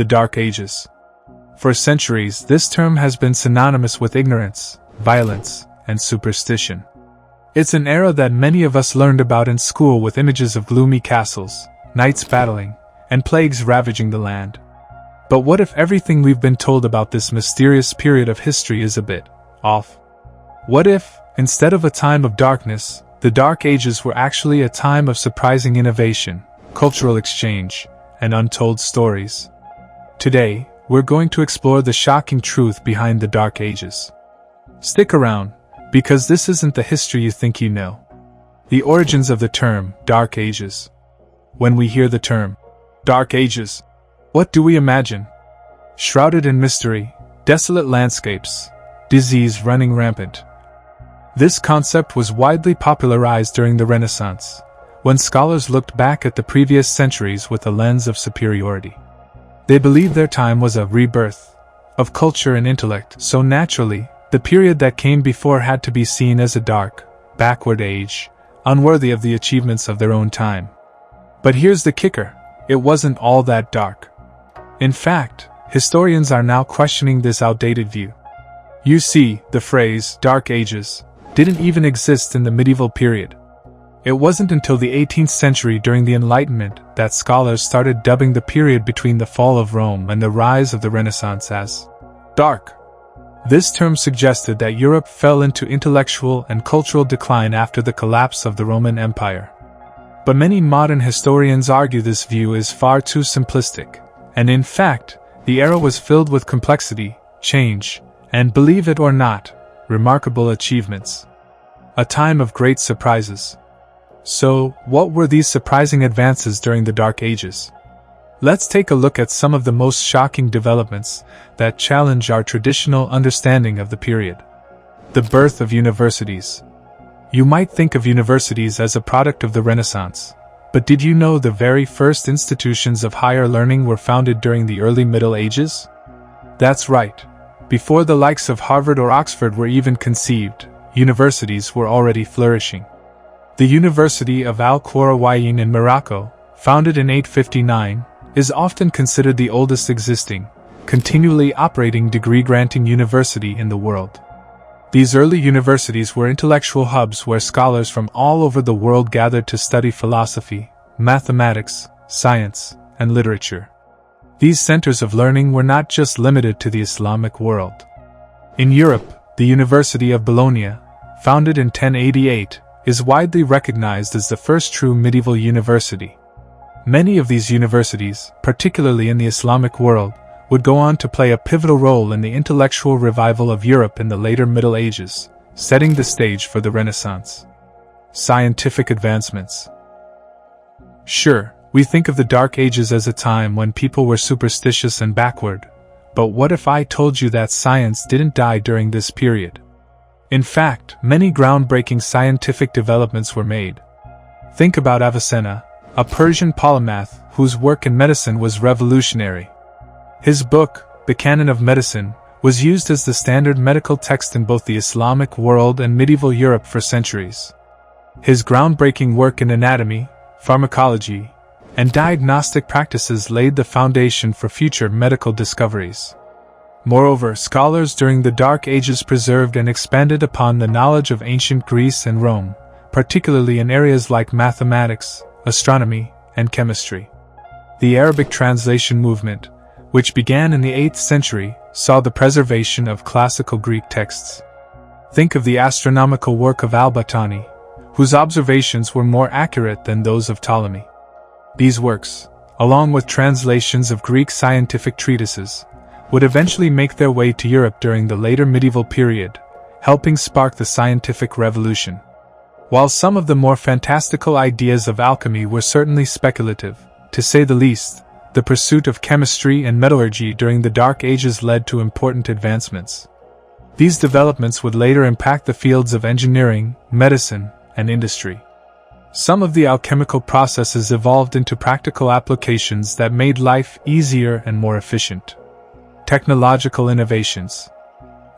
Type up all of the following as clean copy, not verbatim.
the Dark Ages. For centuries, this term has been synonymous with ignorance, violence, and superstition. It's an era that many of us learned about in school with images of gloomy castles, knights battling, and plagues ravaging the land. But what if everything we've been told about this mysterious period of history is a bit off? What if, instead of a time of darkness, the Dark Ages were actually a time of surprising innovation, cultural exchange, and untold stories? Today, we're going to explore the shocking truth behind the Dark Ages. Stick around, because this isn't the history you think you know. The origins of the term Dark Ages. When we hear the term Dark Ages, what do we imagine? Shrouded in mystery, desolate landscapes, disease running rampant. This concept was widely popularized during the Renaissance, when scholars looked back at the previous centuries with a lens of superiority. They believed their time was a rebirth of culture and intellect, so naturally, the period that came before had to be seen as a dark, backward age, unworthy of the achievements of their own time. But here's the kicker: it wasn't all that dark. In fact, historians are now questioning this outdated view. You see, the phrase Dark Ages didn't even exist in the medieval period. It wasn't until the 18th century during the Enlightenment that scholars started dubbing the period between the fall of Rome and the rise of the Renaissance as dark. This term suggested that Europe fell into intellectual and cultural decline after the collapse of the Roman Empire. But many modern historians argue this view is far too simplistic, and in fact, the era was filled with complexity, change, and, believe it or not, remarkable achievements. A time of great surprises. So, what were these surprising advances during the Dark Ages? Let's take a look at some of the most shocking developments that challenge our traditional understanding of the period. The birth of universities. You might think of universities as a product of the Renaissance, but did you know the very first institutions of higher learning were founded during the early Middle Ages? That's right. Before the likes of Harvard or Oxford were even conceived, universities were already flourishing. The University of Al-Qarawiyyin in Morocco, founded in 859, is often considered the oldest existing, continually operating degree-granting university in the world. These early universities were intellectual hubs where scholars from all over the world gathered to study philosophy, mathematics, science, and literature. These centers of learning were not just limited to the Islamic world. In Europe, the University of Bologna, founded in 1088, is widely recognized as the first true medieval university. Many of these universities, particularly in the Islamic world, would go on to play a pivotal role in the intellectual revival of Europe in the later Middle Ages, setting the stage for the Renaissance. Scientific advancements. Sure, we think of the Dark Ages as a time when people were superstitious and backward, but what if I told you that science didn't die during this period? In fact, many groundbreaking scientific developments were made. Think about Avicenna, a Persian polymath whose work in medicine was revolutionary. His book, The Canon of Medicine, was used as the standard medical text in both the Islamic world and medieval Europe for centuries. His groundbreaking work in anatomy, pharmacology, and diagnostic practices laid the foundation for future medical discoveries. Moreover, scholars during the Dark Ages preserved and expanded upon the knowledge of ancient Greece and Rome, particularly in areas like mathematics, astronomy, and chemistry. The Arabic translation movement, which began in the 8th century, saw the preservation of classical Greek texts. Think of the astronomical work of al-Battani, whose observations were more accurate than those of Ptolemy. These works, along with translations of Greek scientific treatises, would eventually make their way to Europe during the later medieval period, helping spark the scientific revolution. While some of the more fantastical ideas of alchemy were certainly speculative, to say the least, the pursuit of chemistry and metallurgy during the Dark Ages led to important advancements. These developments would later impact the fields of engineering, medicine, and industry. Some of the alchemical processes evolved into practical applications that made life easier and more efficient. Technological innovations.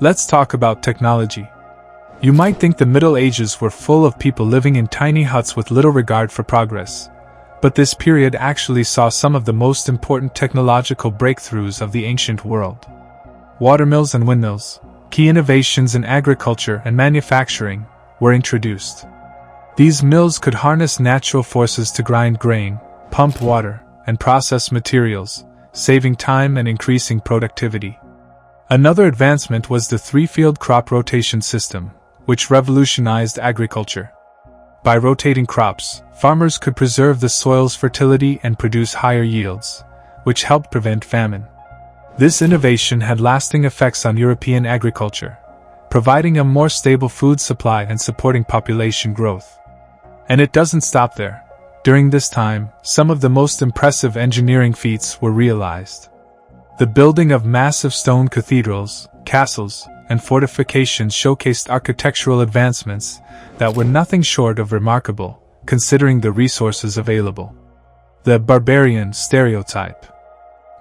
Let's talk about technology. You might think the Middle Ages were full of people living in tiny huts with little regard for progress. But this period actually saw some of the most important technological breakthroughs of the ancient world. Watermills and windmills, key innovations in agriculture and manufacturing, were introduced. These mills could harness natural forces to grind grain, pump water, and process materials, saving time and increasing productivity. Another advancement was the three-field crop rotation system, which revolutionized agriculture. By rotating crops, farmers could preserve the soil's fertility and produce higher yields, which helped prevent famine. This innovation had lasting effects on European agriculture, providing a more stable food supply and supporting population growth. And it doesn't stop there. During this time, some of the most impressive engineering feats were realized. The building of massive stone cathedrals, castles, and fortifications showcased architectural advancements that were nothing short of remarkable, considering the resources available. The barbarian stereotype.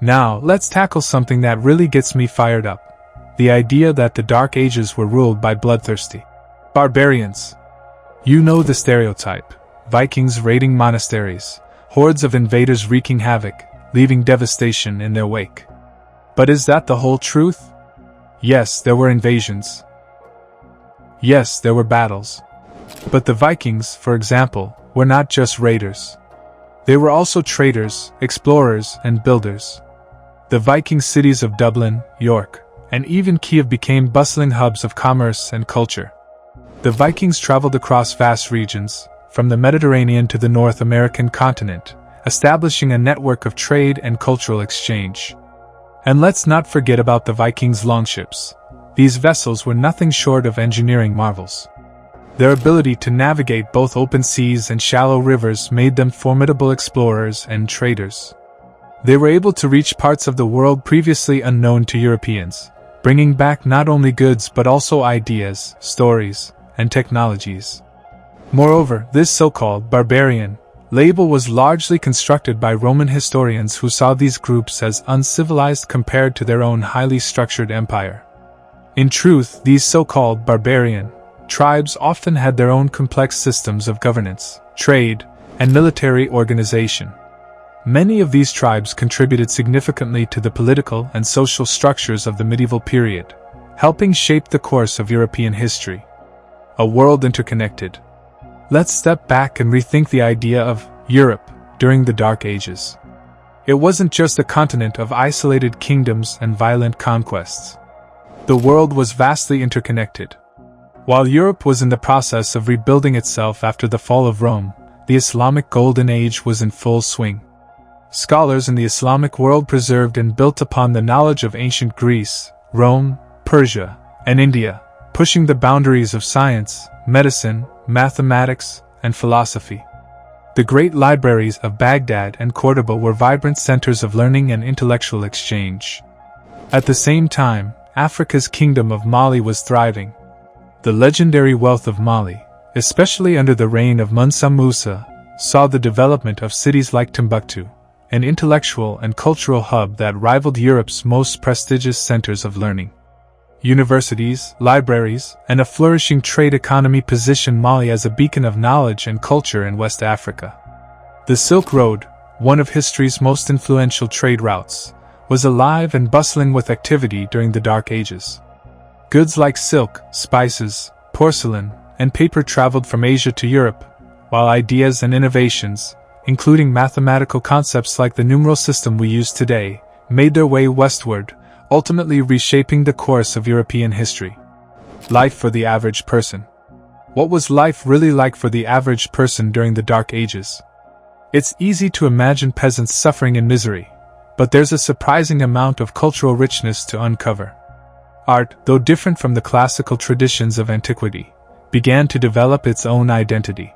Now, let's tackle something that really gets me fired up. The idea that the Dark Ages were ruled by bloodthirsty barbarians. You know the stereotype. Vikings raiding monasteries, hordes of invaders wreaking havoc, leaving devastation in their wake. But is that the whole truth? Yes, there were invasions. Yes, there were battles. But the Vikings, for example, were not just raiders. They were also traders, explorers, and builders. The Viking cities of Dublin, York, and even Kiev became bustling hubs of commerce and culture. The Vikings traveled across vast regions, from the Mediterranean to the North American continent, establishing a network of trade and cultural exchange. And let's not forget about the Vikings' longships. These vessels were nothing short of engineering marvels. Their ability to navigate both open seas and shallow rivers made them formidable explorers and traders. They were able to reach parts of the world previously unknown to Europeans, bringing back not only goods but also ideas, stories, and technologies. Moreover, this so-called barbarian label was largely constructed by Roman historians who saw these groups as uncivilized compared to their own highly structured empire. In truth, these so-called barbarian tribes often had their own complex systems of governance, trade, and military organization. Many of these tribes contributed significantly to the political and social structures of the medieval period, helping shape the course of European history. A world interconnected. Let's step back and rethink the idea of Europe during the Dark Ages. It wasn't just a continent of isolated kingdoms and violent conquests. The world was vastly interconnected. While Europe was in the process of rebuilding itself after the fall of Rome, the Islamic Golden Age was in full swing. Scholars in the Islamic world preserved and built upon the knowledge of ancient Greece, Rome, Persia, and India, pushing the boundaries of science, medicine, mathematics, and philosophy. The great libraries of Baghdad and Cordoba were vibrant centers of learning and intellectual exchange. At the same time, Africa's kingdom of Mali was thriving. The legendary wealth of Mali, especially under the reign of Mansa Musa, saw the development of cities like Timbuktu, an intellectual and cultural hub that rivaled Europe's most prestigious centers of learning. Universities, libraries, and a flourishing trade economy positioned Mali as a beacon of knowledge and culture in West Africa. The Silk Road, one of history's most influential trade routes, was alive and bustling with activity during the Dark Ages. Goods like silk, spices, porcelain, and paper traveled from Asia to Europe, while ideas and innovations, including mathematical concepts like the numeral system we use today, made their way westward, ultimately reshaping the course of European history. Life for the average person. What was life really like for the average person during the Dark Ages? It's easy to imagine peasants suffering in misery, but there's a surprising amount of cultural richness to uncover. Art, though different from the classical traditions of antiquity, began to develop its own identity.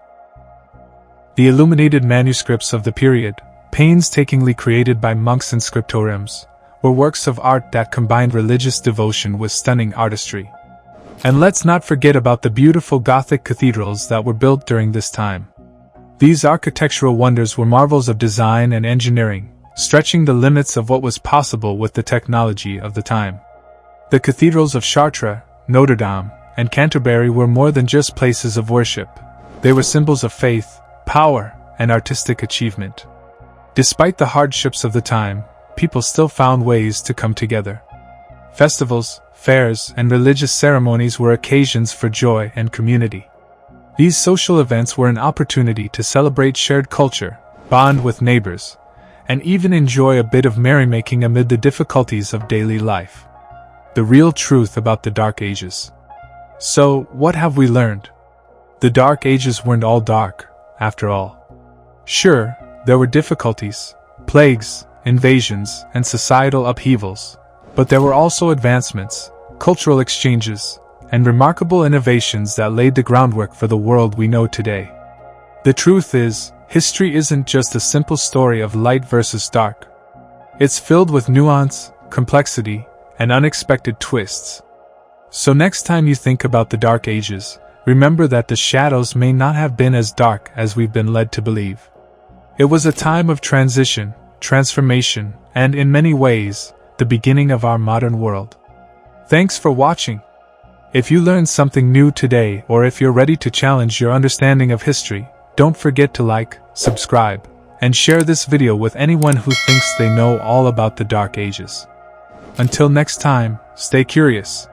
The illuminated manuscripts of the period, painstakingly created by monks and scriptoriums, were works of art that combined religious devotion with stunning artistry. And let's not forget about the beautiful Gothic cathedrals that were built during this time. These architectural wonders were marvels of design and engineering, stretching the limits of what was possible with the technology of the time. The cathedrals of Chartres, Notre Dame, and Canterbury were more than just places of worship. They were symbols of faith, power, and artistic achievement. Despite the hardships of the time, people still found ways to come together. Festivals, fairs, and religious ceremonies were occasions for joy and community. These social events were an opportunity to celebrate shared culture, bond with neighbors, and even enjoy a bit of merrymaking amid the difficulties of daily life. The real truth about the Dark Ages. So, what have we learned? The Dark Ages weren't all dark, after all. Sure, there were difficulties, plagues, invasions, and societal upheavals, but there were also advancements, cultural exchanges, and remarkable innovations that laid the groundwork for the world we know today. The truth is, history isn't just a simple story of light versus dark. It's filled with nuance, complexity, and unexpected twists. So next time you think about the Dark Ages, remember that the shadows may not have been as dark as we've been led to believe. It was a time of transition, transformation, and in many ways, the beginning of our modern world. Thanks for watching. If you learned something new today, or if you're ready to challenge your understanding of history, don't forget to like, subscribe, and share this video with anyone who thinks they know all about the Dark Ages. Until next time, stay curious.